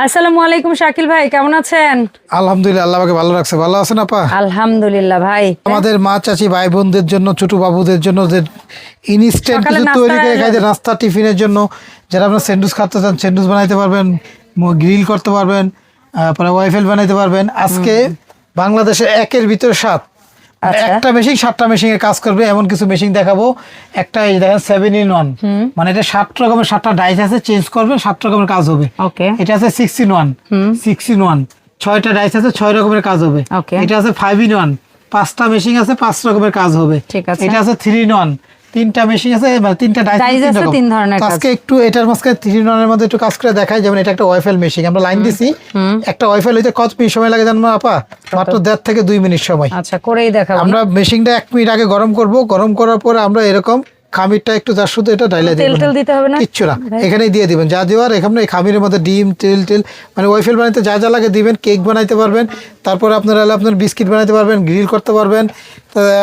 আসসালামু আলাইকুম শাকিল ভাই, কেমন আছেন? আলহামদুলিল্লাহ, আল্লাহ আমাকে ভালো রাখছে। ভালো আছেন আপা? আলহামদুলিল্লাহ ভাই। আমাদের মা চাচি ভাই বোনদের জন্য, ছোট বাবুদের জন্য যে ইনস্ট্যান্ট সকালে কিছু তৈরি করে নাস্তা- খাইতে, নাস্তা টিফিনের জন্য যারা আপনার স্যান্ডউইচ খাতে চান স্যান্ডউইচ বানাইতে পারবেন, গ্রিল করতে পারবেন, পরে ওয়াইফেল বানাইতে পারবেন। আজকে বাংলাদেশে একের ভিতরে 7 আচ্ছা। একটা মেশিন 7টা মেশিনে কাজ করবে এমন কিছু মেশিন দেখাবো। একটা এই দেখেন 7-in-1, মানে এটা 7 রকমের 7টা ডাইস আছে, চেঞ্জ করবে 7 রকমের কাজ হবে। ওকে। এটা আছে 6-in-1, 6-in-1 6টা ডাইস আছে, 6 রকমের কাজ হবে। ওকে। এটা আছে 5-in-1, 5টা মেশিন আছে, 5 রকমের কাজ হবে। ঠিক আছে। এটা আছে 3-in-1, 3টা মেশিন আছে, মানে 3টা ডাইস Dice আছে, 3 ধরনের কাজ। আজকে একটু এটার মাঝখানে 3-in-1 এর মধ্যে একটু কাজ করে দেখাই। যেমন এটা একটা ওয়াইফেল মেশিন, আমরা লাইন দিছি। একটা ওয়াইফেল হইতে কত মিনিট সময় লাগে জানেন আপা? মাত্র 1.5 থেকে 2 মিনিট সময়। আচ্ছা, করেই দেখাবো। আমরা মেশিনটা 1 মিনিট আগে গরম করব। গরম করার পরে আমরা এরকম খামিরটা একটু তার শুধু এটা ডাইলা তেল দিবেন, টেল দিতে হবে না? কিচ্ছু না, এখানেই দিয়ে দিবেন যা দেওয়ার। এখানে এই খামিরের মধ্যে ডিম তেল টেল মানে ওয়াইফেল বানাইতে যা যা লাগে দিবেন। কেক বানাইতে পারবেন, তারপরে আপনার বিস্কিট বানাইতে পারবেন, গ্রিল করতে পারবেন,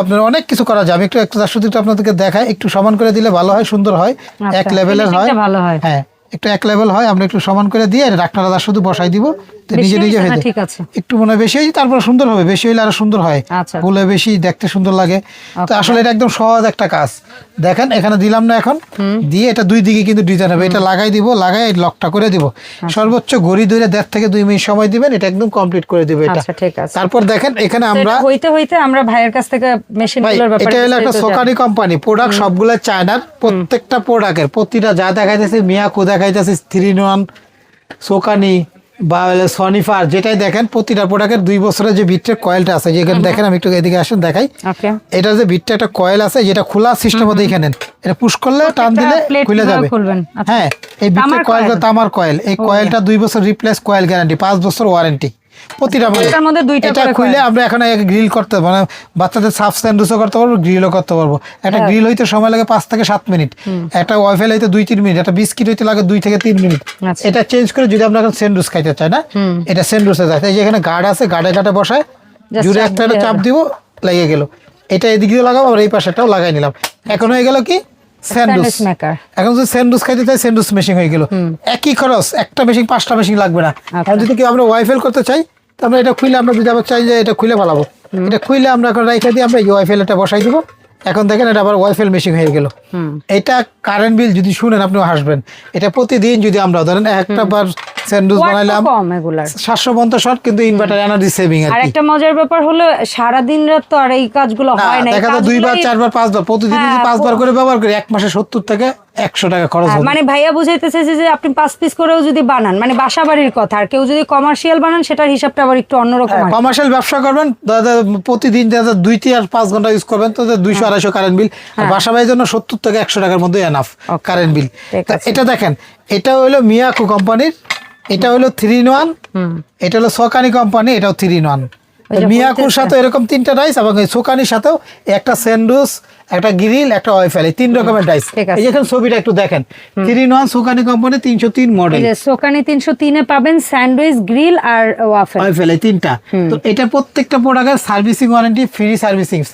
আপনার অনেক কিছু করা যায়। আমি একটু তার শুধু আপনাদেরকে দেখাই। একটু সমান করে দিলে ভালো হয়, সুন্দর হয়, আচ্ছা, এক লেভেলের হয়, finishingটা ভালো হয়। হ্যাঁ একটু এক লেভেল হয়। আমরা একটু সমান করে দিয়ে ডাক্তার দা শুধু বসাই দিব, তো বেশি নিজে নিজে হয়েছে হয়ে না? যায়। ঠিক আছে। একটু মনে হয় বেশি হয়েছে, তারপর সুন্দর হবে। বেশি হইলে আরো সুন্দর হয়, আচ্ছা। ফুলে বেশি দেখতে সুন্দর লাগে। তো Okay. আসলে এটা একদম সহজ একটা কাজ। দেখেন এখানে দিলাম না, এখন দিয়ে এটা দুই দিকে কিন্তু ডিজাইন হবে। এটা লাগাই দিব, লাগাই লকটা করে দিব। সর্বোচ্চ ঘড়ি ধরে 1.5 থেকে 2 মিনিট সময় দিবেন, এটা একদম কমপ্লিট করে দিবে এটা। আচ্ছা, ঠিক আছে। তারপর দেখেন এখানে আমরা আমরা হইতে হইতে আমরা ভাইয়ের কাছ থেকে ভাই, মেশিনগুলোর ব্যাপারে এটা হলো একটা বিস্তারিত সোকানি কোম্পানি প্রোডাক্ট, সবগুলো চায়নার। প্রত্যেকটা প্রোডাক্টের প্রতিটা যা দেখাইতেছে, মিয়াকো দেখাইতেছে, 3-in-1, সোকানি বা সনিফার, যেটাই দেখেন প্রতিটা প্রোডাক্টের 2 বছরের যে বিট্রের কয়েলটা আছে, যেখানে দেখেন আমি একটু এদিকে আসেন দেখাই। ওকে। এটা যে বিটটা একটা কয়েল আছে, যেটা খোলা সিস্টেম মধ্যে এখানে এটা পুশ করলে টান দিলে plate খুলে কিভাবে যাবে। খুলবেন? আচ্ছা। হ্যাঁ, এই বিটটা তামার কয়েলটা coil? তামার কয়েল। এই কয়েলটা 2 বছর রিপ্লেস কয়েল গ্যারান্টি, 5 বছর ওয়ারেন্টি প্রতিটা মধ্যে। এটার মধ্যে 2টা এটা করে খুলে coil। আমরা এখন গ্রিল করতে পারবো, মানে বাচ্চাদের সাফ স্যান্ডউইচও করতে পারবো, গ্রিলও করতে পারবো। একটা হ্যাঁ। গ্রিল হইতে সময় লাগে 5 থেকে 7 মিনিট, একটা ওয়াইফাই হইতে 2-3 মিনিট, একটা বিস্কিট হইতে লাগে 2 থেকে 3 মিনিট। আচ্ছা। এটা চেঞ্জ করে যদি আমরা এখন স্যান্ডউইচ খাইতে চাই না, এটা স্যান্ডউইচে যায়। এই যে এখানে গার্ড আছে, গার্ডে গার্ডে বসায় Just জুড়ে চাপ একটা দিলে চাপ হবে। দিব, লেগে গেল। এটা এদিক দিয়ে লাগাবো, আর এই পাশেটাও লাগাই নিলাম। এখন হয়ে গেল কি স্যান্ডউইচ Sandwich maker। এখন যদি স্যান্ডউইচ খাইতে চাই, স্যান্ডউইচ মেশিন হয়ে গেল। একই খরচ, একটা মেশিন 5টা মেশিন লাগবে না। আর যদি কেউ আমরা ওয়াইফেল করতে চাই, তো আমরা এটা খুলে, আমরা যদি আবার চাই যে এটা খুলে ফেলাবো, এটা খুলে আমরা এখন রাইখা দিয়ে আমরা এই ওয়াইফেল এটা বসাই দিব। এখন দেখেন এটা আবার ওয়াইফেল মেশিন হয়ে গেল। এটা কারেন্ট বিল যদি শুনেন আপনি হাসবেন। এটা প্রতিদিন যদি আমরা ধরেন একটা বার স্যান্ডউইচ Watt তো বানাইলাম কম এগুলার। 750 ওয়াট, কিন্তু ইনভার্টার এনার্জি সেভিং আর আর কি। একটা মজার ব্যাপার হলো সারা দিন রাত তো আর এই কাজগুলো হয় না। এই দেখা যায় 2 বার 4 বার 5 বার, প্রতিদিন যদি হ্যাঁ, 5 বার করে ব্যবহার করি, এক মাসে 70 থেকে 100 টাকা খরচ হবে। মানে ভাইয়া বুঝাইতেছে যে আপনি 5 পিস করেও যদি বানান, মানে বাসা বাড়ির কথা, আর কেউ যদি কমার্শিয়াল বানান সেটার হিসাবটা আবার একটু অন্যরকম হয়। কমার্শিয়াল ব্যবসা করবেন, দাদা প্রতিদিন দাদা 2 থেকে 5 ঘন্টা ইউজ করবেন, তো 200-250 কারেন্ট বিল। আর বাসা বাড়ির জন্য 70 থেকে 100 টাকার মধ্যে এনাফ কারেন্ট বিল। ঠিক আছে। এটা দেখেন, এটা হলো মিয়াকো কোম্পানির, এটা হলো 3-in-1, এটা হলো সোকানি কোম্পানি, এটাও 3-in-1। মিয়াকোর সাথে এরকম 3টা ডাইস, এবং এই সোকানির সাথেও একটা স্যান্ডউইচ, একটা গ্রিল, একটা ওয়াইফাই, এই 3 রকমের ডাইস। ঠিক আছে। এই যেখানে ছবিটা একটু দেখেন, 3-in-1 সোকানি কোম্পানি 303 মডেল। এই যে সোকানি 303 এ পাবেন স্যান্ডউইচ, গ্রিল আর ওয়াফেল। ওয়াইফাই এই 3টা। তো এটা প্রত্যেকটা প্রোডাক্টের servicing warranty, free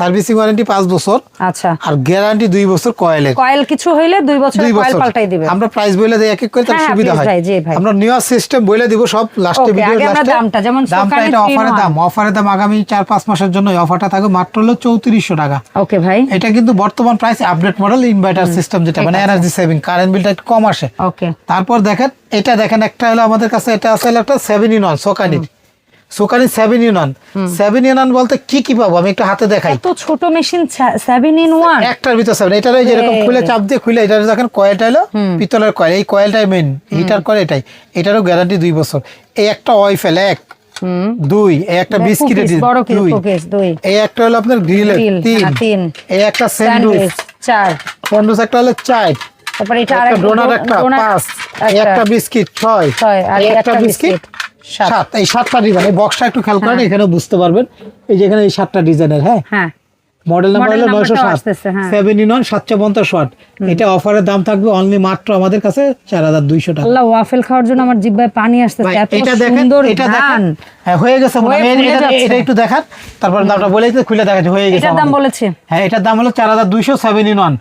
servicing warranty 5 বছর, আচ্ছা। আর গ্যারান্টি 2 বছর কয়েলের। কয়েল কিছু হইলে 2 বছর 2 কয়েল বছর পাল্টাই দিবেন। আমরা প্রাইস বলে দেই এক এক করে, তার হ্যাঁ, সুবিধা please হয়। ভাই, জি ভাই। আমরা নিউ সিস্টেম বলে দিব সব লাস্টে, Okay, ভিডিও আগে আমরা লাস্টে। দামটা, যেমন দামটা সোকানি এটা অফারের 3-in-1 দাম, অফারের দাম আগামী 4-5 মাসের জন্য এই অফারটা থাকবে, মাত্র হলো 3400 টাকা। ওকে ভাই। এটা কিন্তু বর্তমান price update model inverter system, যেটা মানে এনার্জি সেভিং, কারেন্ট বিলটা একটু কম আসে। ওকে। তারপর দেখেন, এটা দেখেন একটা হলো আমাদের কাছে, এটা আছে হলো একটা 7-in-1 সোকানি 7-in-1 বলতে কি কি পাবো আমি একটু হাতে দেখাই। এত ছোট মেশিন 7-in-1 একটার ভিতর 7, এটার ওই যেরকম খুলে চাপ দিয়ে খুলে, এটা দেখেন কয়েলটা হলো পিতলের কয়েল, এই কয়েলটাই মেইন হিটার করে এটাই। এটারও গ্যারান্টি 2 বছর। এই একটা ওয়াইফেল 1, 2, এই একটা বিস্কিটের 2, এই একটা হলো আপনার গ্রিলের 3, এই একটা স্যান্ডউইচ 4, স্যান্ডউইচ একটা হলো 4, তারপর এটা একটা আরেকটা ডোনাট একটা 5, এই একটা বিস্কিট 6, আর এই একটা একটা বিস্কিট 7। এই 7টা ডিজাইন, এই বক্সটা একটু খেয়াল করেন, এখানে বুঝতে পারবেন। এই যে এখানে এই 7টা ডিজাইনের, হ্যাঁ হ্যাঁ মডেল নাম্বার হলো নাম্বারটাও 907, আসতেছে, হ্যাঁ। 7-in-1 750 watt. এটা অফারের দাম থাকবে অনলি মাত্র আমাদের কাছে 4200 টাকা। আল্লাহ, ওয়াফেল খাওয়ার জন্য আমার জিহ্বায় পানি আসতেছে, ভাই, এত এটা দেখেন, সুন্দর এটা গান। দেখেন, হ্যাঁ হয়ে গেছে মনে হয়। হয়ে ফুলে এটা যাচ্ছে। এটা একটু দেখান, তারপর দামটা বলে দিতে, খুলে দেখাচ্ছি হয়ে গেছে। এটার দাম আমাদের। বলেছে? হ্যাঁ, এটার দাম হলো 4200, 7-in-1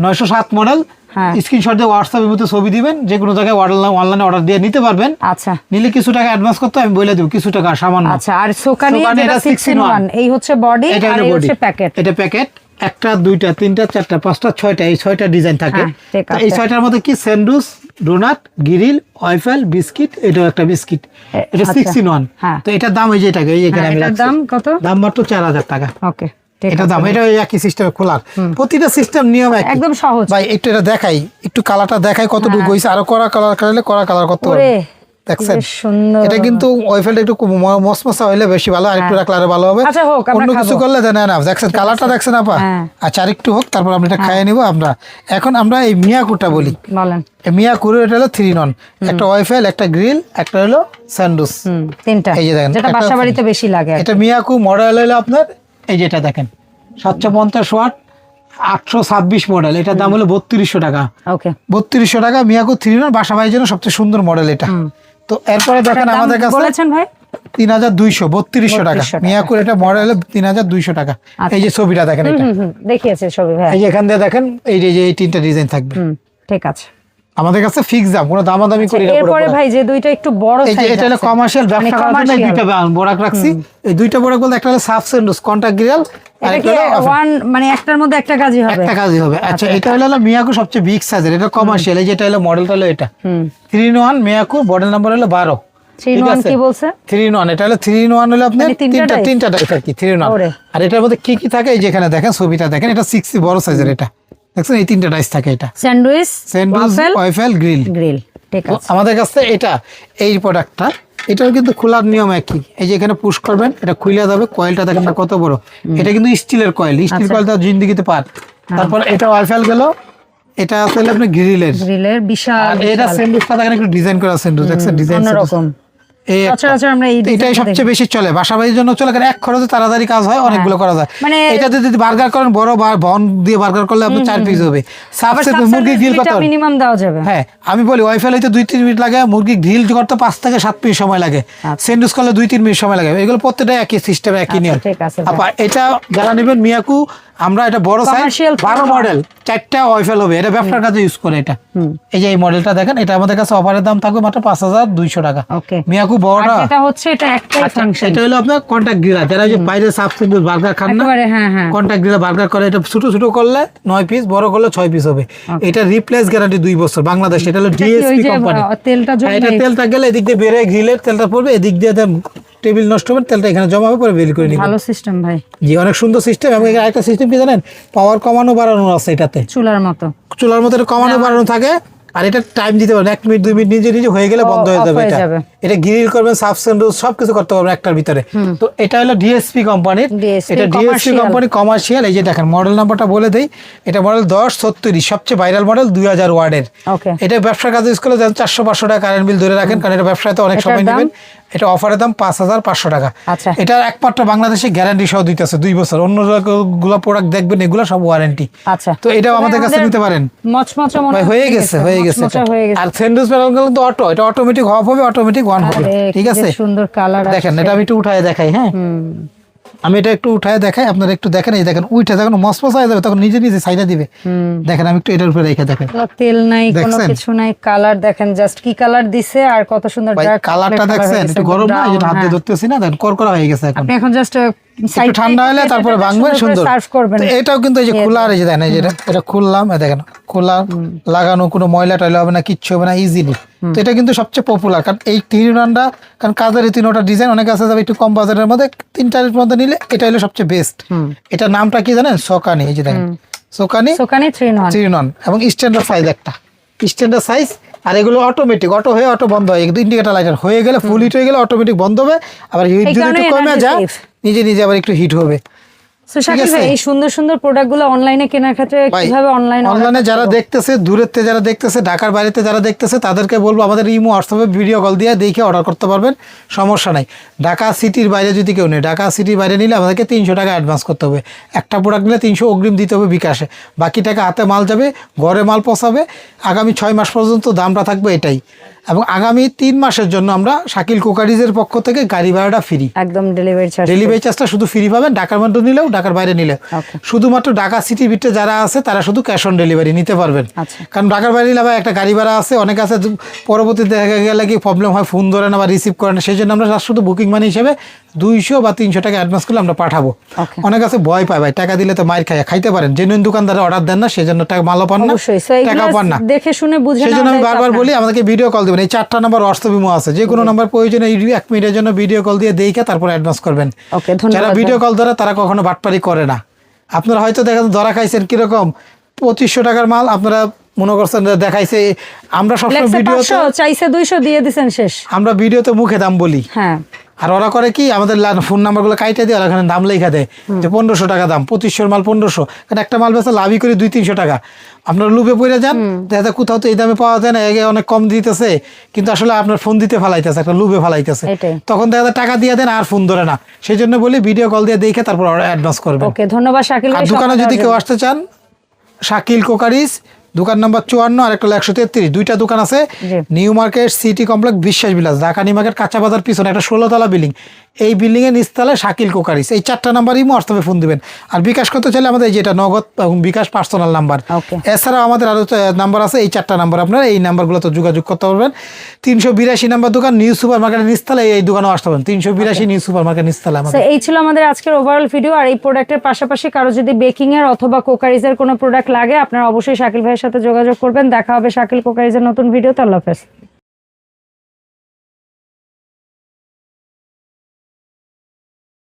907 মডেল, হ্যাঁ। স্ক্রিনশট দিয়ে হোয়াটসঅ্যাপের মধ্যে ছবি দিবেন, যে কোনো জায়গায় অনলাইনে অর্ডার দিয়ে নিতে পারবেন। আচ্ছা নিলে কিছু টাকা অ্যাডভান্স করতে আমি বলে দেব, কিছু টাকা সামান্য। আচ্ছা, আর সোকানি সোকানি যেটা এটা 6-in-1 এই হচ্ছে বডি এটা আর হলো এই body। হচ্ছে প্যাকেট। এটা প্যাকেট, একটা দুইটা তিনটা চারটা পাঁচটা ছয়টা, এই 6টা ডিজাইন থাকে। হ্যাঁ, ঠিক তো এই আছে। 6টার মধ্যে কি sandwich, donut, grill, waffle, biscuit, এটাও একটা বিস্কিট, এটা আচ্ছা। 6-in-1। হ্যাঁ। তো এটার দাম এই যে এটাকে এই এখানে হ্যাঁ, আমি এটার রাখছি। দাম কত? দাম মাত্র 4000 টাকা। ওকে, ঠিক এটা আছে। দাম, এটা ওই একই সিস্টেমে খোলার, প্রতিটা সিস্টেম নিয়ম একই। একদম সহজ। ভাই একটু এটা দেখাই, একটু কালারটা দেখাই কতটুকু হইছে, আরো কড়া কালার করলে কড়া কালার করতে হবে। ওরে, দেখছেন বেশ সুন্দর। এটা কিন্তু ওয়েফেলটা একটু মসমসা হইলে বেশি ভালো, আর একটু রাখলে আরো ভালো হবে। আচ্ছা, হোক, আমরা অন্য কিছু খাবো। করলে দেন না, দেখছেন কালারটা দেখছেন আপা। হ্যাঁ। আচ্ছা, আর একটু হোক, তারপর আমরা এটা খাইয়ে নিব আমরা। এখন আমরা এই মিয়াকুটা বলি, বলেন। এই মিয়াকুর এটা হলো 3-in-1, একটা ওয়েফেল, একটা গ্রিল, একটা হলো স্যান্ডউইচ। তিনটা, এই যে দেখেন, যেটা একটা বাসা বাড়িতে বেশি লাগে। এটা মিয়াকু মডেল হলো আপনার এই যেটা দেখেন 750 ওয়াট 826 মডেল, এটার দাম হলো 3200 টাকা। ওকে, 3200 টাকা মিয়াকু 3-in-1 বাসা বাড়ির জন্য সবচেয়ে সুন্দর মডেল এটা। তো এরপরে দেখেন দাম আমাদের কাছে বলেছেন ভাই 3200, 3200 টাকা 3200 টাকা। মিয়াকুর এটা মডেল 3200 টাকা। এই যে ছবিটা দেখেন, এটা দেখিয়েছে ছবি ভাই। এই যে এখান দিয়ে দেখেন, এই যে এই তিনটা ডিজাইন থাকবে। ঠিক আছে। আমাদের কাছে ফিক্স দাম, কোনো দামাদামি করি না। এরপরে ভাই যে দুইটা একটু বড় এই যে সাইজ এটা হলো কমার্শিয়াল ব্যবসা করার জন্য এই দুইটা বড়াক রাখছি। এই দুইটা বড়াক বলতে একটা হলো সাব স্যান্ডউইচ কন্টাক্ট গ্রিল, আর এটা একটা কি হলো ওয়ান মানে একটার মধ্যে একটা কাজই হবে? একটা কাজই হবে। আচ্ছা, এটা হলো মিয়াকু সবচেয়ে বিগ সাইজের, এটা কমার্শিয়াল। এই যেটা হলো মডেলটা হলো এটা 3-in-1 মিয়াকু, মডেল নাম্বার হলো 12। 3-in-1 কি বলছে? 3-in-1, এটা হলো 3-in-1 হলো আপনার মানে তিনটা তিনটা টাইপ আর কি 3-in-1। ওরে। আর এটার মধ্যে কি কি থাকে এই যেখানে দেখেন ছবিটা দেখেন, এটা 60 বড় সাইজের, এটা দেখছেন এই তিনটা টাইপ থাকে। এটা sandwich, sandwich, waffle, grill. Grill. ঠিক তো আছে। আমাদের কাছে এটা এই প্রোডাক্টটা, এটাও কিন্তু খোলার নিয়ম একই। এই যে এখানে পুশ করবেন, এটা খুলে যাবে। কয়েলটা দেখেন না কত বড়, এটা কিন্তু স্টিলের কয়েল, স্টিল কয়েলটা জিন্দিগিতে পার। তারপর এটা ওয়াফেল গেল, এটা আসলে আপনি গ্রিলের। গ্রিলের বিশাল। আর এটা স্যান্ডউইচটা দেখেন একটু ডিজাইন করা স্যান্ডউইচ, দেখছেন ডিজাইন অন্যরকম। এই সচরাচর আমরা এই এটাই ডিজাইনটা সবচেয়ে বেশি চলে, বাসা বাড়ির জন্য চলে, কারণ এক খরচে তাড়াতাড়ি কাজ হয়, অনেকগুলো করা যায়। মানে এটা যদি বার্গার করেন, বড় বন দিয়ে বার্গার করলে আপনার 4 পিস হবে। সাবসেট মুরগি গ্রিল করতে মিনিমাম দেওয়া যাবে। হ্যাঁ, আমি বলি ওয়াইফাই হইতে 2-3 মিনিট লাগে, মুরগি গ্রিল করতে 5 থেকে 7 মিনিট সময় লাগে, স্যান্ডউইচ করলে 2-3 মিনিট সময় লাগে। এগুলো প্রত্যেকটা একই সিস্টেম, একই নিয়ম। ঠিক আছে। আপা এটা যারা নেবেন মিয়াকু, আমরা এটা বড় সাইজ Commercial 12 মডেল, 4টা ওয়াইফাই হবে, এটা ব্যবসার কাজে ইউজ করে। এটা এই যে এই মডেলটা দেখেন, এটা আমাদের কাছে অফারের দাম থাকবে মাত্র 5200 টাকা। ওকে, মিয়াকু বড়টা এটা হচ্ছে এটা একটাই ফাংশন। এটা হলো আপনার কন্টাক্ট গ্রিলার, যারা ওই যে বাইরে সাব স্যান্ডউইচ বার্গার খান না, একেবারে হ্যাঁ হ্যাঁ। কন্টাক্ট গ্রিলার বার্গার করে। এটা ছোট ছোট করলে 9 পিস, বড় করলে 6 পিস হবে। এটা রিপ্লেস গ্যারান্টি 2 বছর বাংলাদেশ। এটা হলো ওই ডিএসপি যে কোম্পানি। তেলটা জমে এটা তেলটা গেলে এদিক দিয়ে বের হয়ে গ্রিলের তেলটা পড়বে, এদিক দিয়ে টেবিল নষ্ট হবে, তেলটা এখানে জমা হবে, পরে বের করে নিবে। ভালো সিস্টেম ভাই। জি, অনেক সুন্দর সিস্টেম। এবং আরেকটা সিস্টেম কি জানেন, পাওয়ার কমানো বাড়ানো আছে এটাতে। চুলার মতো। চুলার মতো এটা কমানো বাড়ানো থাকে। আর এটা টাইম দিতে পারবেন, 1 মিনিট 2 মিনিট নিজে নিজে হয়ে গেলে বন্ধ হয়ে off যাবে। হয়ে এটা যাবে। এটা গ্রিল করবেন, সাব স্যান্ডউইচ সবকিছু করতে পারবেন একটার ভিতরে। তো এটা হলো ডিএসপি কোম্পানির। DSP এটা ডিএসপি commercial। Company commercial. এই যে দেখেন মডেল নাম্বারটা বলে দেই, এটা মডেল 1036, সবচেয়ে ভাইরাল মডেল, 2000 ওয়াটের। ওকে। এটা ব্যবসার কাজে ইউজ করলে 400-500 টাকা কারেন্ট বিল ধরে রাখেন, কারণ এটা ব্যবসায় তো অনেক এটার সময় দাম? নেবেন। এটা অফারের দাম 5500 টাকা। আচ্ছা। এটা একমাত্র বাংলাদেশে গ্যারান্টি সহ দিতেছে 2 বছর। অন্য গুলো প্রোডাক্ট দেখবেন এগুলো সব ওয়ারেন্টি। আচ্ছা। তো এটাও আমাদের কাছে নিতে পারেন। মচমচা মনে ভাই হয়ে গেছে, হয়ে গেছে। মচমচা হয়ে গেছে। আর স্যান্ডউইচ প্যানেল তো অটো, এটা অটোমেটিক অফ হবে, অটোমেটিক অন হবে। আরে, ঠিক কি আছে, যে সুন্দর কালার। দেখেন এটা আমি একটু উঠায় দেখাই। হ্যাঁ, আমি এটা একটু উঠায় দেখাই, আপনারা একটু দেখেন। এই দেখেন উঠে যখন মসমস হয়ে যাবে তখন নিজে নিজে সাইডা দিবে। দেখেন আমি একটু এটার উপরে রেখে দেখেন, তেল নাই, কোনো দেখছেন? কিছু নাই, কালার দেখেন জাস্ট কি কালার দিছে, আর কত সুন্দর ভাই ডার্ক কালারটা দেখছেন, একটু গরম না, এই জন্য হাত দিয়ে ধরতেছি না, দেখেন করকরা হয়ে গেছে। এখন আপনি এখন জাস্ট একটু ঠান্ডা হলে তারপরে ভাঙবেন, সুন্দর সার্ভ করবেন। তো এটাও কিন্তু এই যে খোলা, আর এই যে দেখেন, এই যে এটা খুললাম, এই দেখেন খোলা, লাগানো, কোনো ময়লা টয়লা হবে না, কিচ্ছু হবে না, ইজিলি। তো এটা কিন্তু সবচেয়ে পপুলার, কারণ এই 3-in-1টা, কারণ কাজের 3টা ডিজাইন অনেক আছে, যাবে একটু কম বাজারের মধ্যে 3টার মধ্যে নিলে এটা হলো সবচেয়ে বেস্ট। এটা নামটা কি জানেন, সোকানি। এই যে দেখেন সোকানি 3-in-1 এবং স্ট্যান্ডার্ড সাইজ, একটা স্ট্যান্ডার্ড সাইজ। আর এগুলো অটোমেটিক, অটো হয়ে অটো বন্ধ হয়, ইন্ডিকেটর লাইটার হয়ে গেলে ফুল হিট হয়ে গেলে অটোমেটিক বন্ধ হবে। আবার হিট যদি একটু কমে যায় নিজে নিজে আবার একটু হিট হবে। সো শাকিল ভাই, এই সুন্দর সুন্দর প্রোডাক্টগুলো অনলাইনে কেনার ক্ষেত্রে কিভাবে অনলাইনে যারা দেখতেছে, দূরের থেকে যারা দেখতেছে, ঢাকার বাইরেতে যারা দেখতেছে, তাদেরকে বলবো আমাদের ইমো হোয়াটসঅ্যাপে ভিডিও কল দিয়ে দেখে অর্ডার করতে পারবেন, সমস্যা নাই। ঢাকা সিটির বাইরে যদি কেউ নেই, ঢাকা সিটির বাইরে নিলে আমাদেরকে 300 টাকা অ্যাডভান্স করতে হবে। একটা প্রোডাক্ট নিলে 300 অগ্রিম দিতে হবে বিকাশে, বাকি টাকা হাতে মাল যাবে, ঘরে মাল পৌঁছাবে। আগামী 6 মাস পর্যন্ত দামটা থাকবে এটাই। এবং আগামী 3 মাসের জন্য আমরা শাকিল কুকারিজের পক্ষ থেকে গাড়ি ভাড়াটা ফ্রি, একদম ডেলিভারি চার্জ, ডেলিভারি চার্জটা শুধু ফ্রি পাবেন। ঢাকার মধ্যে নিলেও ঢাকার বাইরে নিলে Okay. শুধুমাত্র ঢাকা সিটির ভিতরে যারা আছে তারা শুধু ক্যাশ অন ডেলিভারি নিতে পারবেন। আচ্ছা। কারণ ঢাকার বাইরে নিলে আবার একটা গাড়ি ভাড়া আছে, অনেক আছে পরবর্তীতে দেখা গেলে কি প্রবলেম হয়, ফোন ধরে না বা রিসিভ করে না, সেই জন্য আমরা শুধু বুকিং মানি হিসেবে 200 বা 300 টাকা অ্যাডভান্স করলে আমরা পাঠাবো। Okay. অনেক আছে ভয় পায় ভাই, টাকা দিলে তো মাইর খাইতে পারেন, জেনুইন দোকানদারে অর্ডার দেন না, সেই জন্য টাকা মালও পান না, অবশ্যই সো টাকাও পান না। দেখে শুনে বুঝে সেই জন্য আমি নেওয়াটাই তো বারবার আপনার- বলি আমাদেরকে ভিডিও কল দিবেন। এই 4টা নাম্বার হোয়াটসঅ্যাপ ইমো আছে, যে কোনো নাম্বার প্রয়োজনে 1 মিনিটের জন্য ভিডিও কল দিয়ে দেখে তারপর অ্যাডভান্স করবেন। Okay, ধন্যবাদ যারা ভাই। ভিডিও কল ধরে তারা কখনো বাটপারি করে না। আপনারা হয়তো দেখেন ধরা খাইছেন কিরকম 2500 টাকার মাল আপনারা মনে করছেন যে দেখাইছে, আমরা সবসময় লেখছে ভিডিওতে 500 চাইছে 200 দিয়ে দিবেন শেষ। আমরা ভিডিওতে মুখে দাম বলি, হ্যাঁ আর ওরা করে কি আমাদের ফোন নাম্বারগুলো কাইটে দিয়ে ওরা এখানে দাম লেখা দেয় যে 1500 টাকা দাম, 2500 মাল 1500, কারণ একটা মাল বেচা লাভই করে 200-300 টাকা। আপনারা লুপে পড়ে যান, দেখা যায় কোথাও তো এই দামে পাওয়া যায় না, এগে অনেক কম দিতেছে, কিন্তু আসলে আপনার ফোন দিতে ফালাইতেছে, একটা লুপে ফালাইতেছে, এটাই। তখন দেখা যায় টাকা দিয়ে দেন আর ফোন ধরে না। সেই জন্য বলি ভিডিও কল দিয়ে দেখে তারপর অ্যাডভান্স করবেন। ওকে ধন্যবাদ শাকিল আর ভাই। দোকানে যদি কেউ আসতে চান, শাকিল কোকারিস দোকান নাম্বার 54 আর একটা 133, দুইটা দোকান আছে, জি। নিউ মার্কেট সিটি কমপ্লেক্স বিশ্বাস বিলাস, ঢাকা নিউ মার্কেট কাঁচা বাজার পিছনে একটা 16 তলা বিল্ডিং, এই বিল্ডিং এর নিচতলায় শাকিল কোকারিস। এই 4টা নাম্বারই হোয়াটসঅ্যাপে ফোন দিবেন। আর বিকাশ করতে চাইলে আমাদের এই যেটা নগদ এবং বিকাশ পার্সোনাল নাম্বার, Okay. এছাড়াও আমাদের আরো নাম্বার আছে, এই 4টা নাম্বার আপনারা এই নাম্বারগুলোতে যোগাযোগ করতে পারবেন। 382 নাম্বার দোকান নিউ সুপার মার্কেটের নিচতলায়, এই দোকানেও আসতে পারেন, 382 নিউ সুপার মার্কেট নিচতলা So, আমাদের। এই ছিল আমাদের আজকের ওভারঅল ভিডিও। আর এই প্রোডাক্টের পাশাপাশি কারো যদি বেকিং এর অথবা কোকারিজের কোনো প্রোডাক্ট লাগে আপনারা অবশ্যই শাকিল ভাইয়ের সাথে যোগাযোগ করবেন। দেখা হবে শাকিল কোকারিজের নতুন ভিডিওতে। আল্লাহ হাফেজ।